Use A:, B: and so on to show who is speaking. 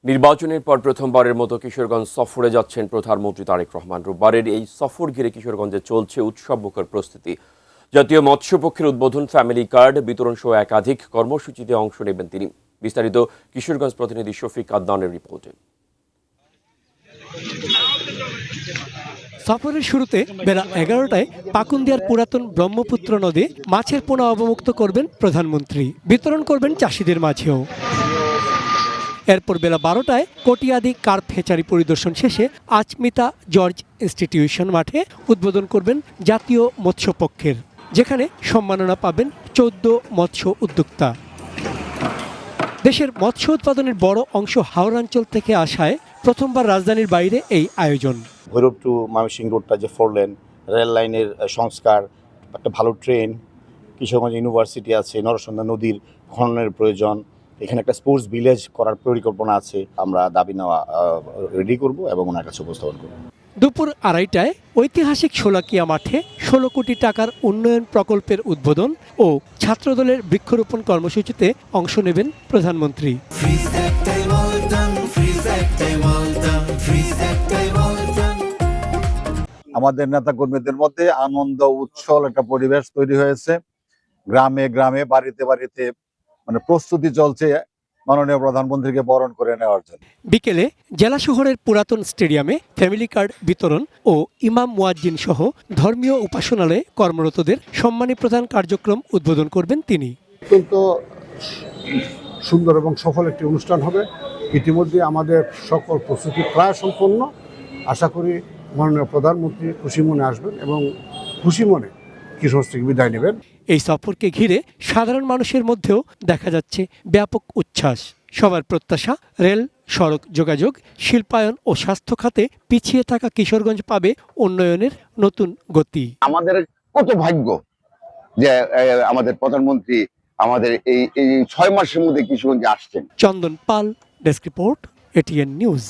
A: নির্বাচনের পর প্রথমবারের মতো কিশোরগঞ্জ সফরে যাচ্ছেন প্রধানমন্ত্রী তারেক রহমান। রোববারের এই সফর ঘিরে কিশোরগঞ্জে চলছে উৎসবমুখর প্রস্তুতি। জাতীয় মৎস্য পক্ষের উদ্বোধন, ফ্যামিলি কার্ড বিতরণ সহ একাধিক কর্মসূচিতে অংশ নেবেন তিনি। বিস্তারিত কিশোরগঞ্জ প্রতিনিধি শফিক আদনানের রিপোর্টে।
B: সফরের শুরুতে বেলা 11টায় পাকুন্দিয়ার পুরাতন ব্রহ্মপুত্র নদে মাছের পোনা অবমুক্ত করবেন প্রধানমন্ত্রী, বিতরণ করবেন চাষিদের মাঝেও। এরপর বেলা 12টায় কটিয়াদি কার্প হেচারি পরিদর্শন শেষে আচমিতা জর্জ ইনস্টিটিউশন মাঠে উদ্বোধন করবেন জাতীয় মৎস্য পক্ষের, যেখানে সম্মাননা পাবেন 14 মৎস্য উদ্যোক্তা। দেশের মৎস্য উৎপাদনের বড় অংশ হাওড়াঞ্চল থেকে আসায় প্রথমবার রাজধানীর বাইরে এই আয়োজন।
C: ভৈরব টু ময়মনসিংহ রোডটা যে 4 লেন, রেল লাইনের সংস্কার, একটা ভালো ট্রেন, কিশোরগঞ্জ ইউনিভার্সিটি আছে, নরসন্দা নদীর খননের প্রয়োজন, এখানে একটা স্পোর্টস ভিলেজ করার পরিকল্পনা আছে। আমরা দাবি নেওয়া রেডি করব এবং ওনার কাছে উপস্থাপন করব।
B: দুপুর 2:30টায় ঐতিহাসিক শোলাকিয়া মাঠে 16 কোটি টাকার উন্নয়ন প্রকল্পের উদ্বোধন ও ছাত্রদলের বৃক্ষরোপণ কর্মসূচিতে অংশ নেবেন প্রধানমন্ত্রী।
D: আমাদের নেতা কর্মীদের মধ্যে আনন্দ উৎসল একটা পরিবেশ তৈরি হয়েছে। গ্রামে গ্রামে বাড়িতে বাড়িতে প্রস্তুতি চলছে মাননীয় প্রধানমন্ত্রীকে বরণ করে নেওয়ার জন্য।
B: বিকেলে জেলা শহরের পুরাতন স্টেডিয়ামে ফ্যামিলি কার্ড বিতরণ ও ইমাম মুয়াজ্জিন সহ ধর্মীয় উপাসনালয়ে কর্মরতদের সম্মানী প্রদান কার্যক্রম উদ্বোধন করবেন তিনি।
E: অত্যন্ত সুন্দর এবং সফল একটি অনুষ্ঠান হবে। ইতিমধ্যে আমাদের সকল প্রস্তুতি প্রায় সম্পন্ন। আশা করি মাননীয় প্রধানমন্ত্রী খুশি মনে আসবেন এবং খুশি মনে কিশোরগঞ্জ থেকে বিদায় নেবেন।
B: এই সফরকে ঘিরে সাধারণ মানুষের মধ্যেও দেখা যাচ্ছে ব্যাপক উচ্ছ্বাস। সবার প্রত্যাশা, রেল, সড়ক যোগাযোগ, শিল্পায়ন ও স্বাস্থ্য খাতে পিছিয়ে থাকা কিশোরগঞ্জ পাবে উন্নয়নের নতুন গতি।
F: আমাদের কত ভাগ্য যে আমাদের প্রধানমন্ত্রী আমাদের এই 6 মাসের মধ্যে কিশোরগঞ্জে আসছেন।
B: চন্দন পাল, ডেস্ক রিপোর্ট, এটিএন নিউজ।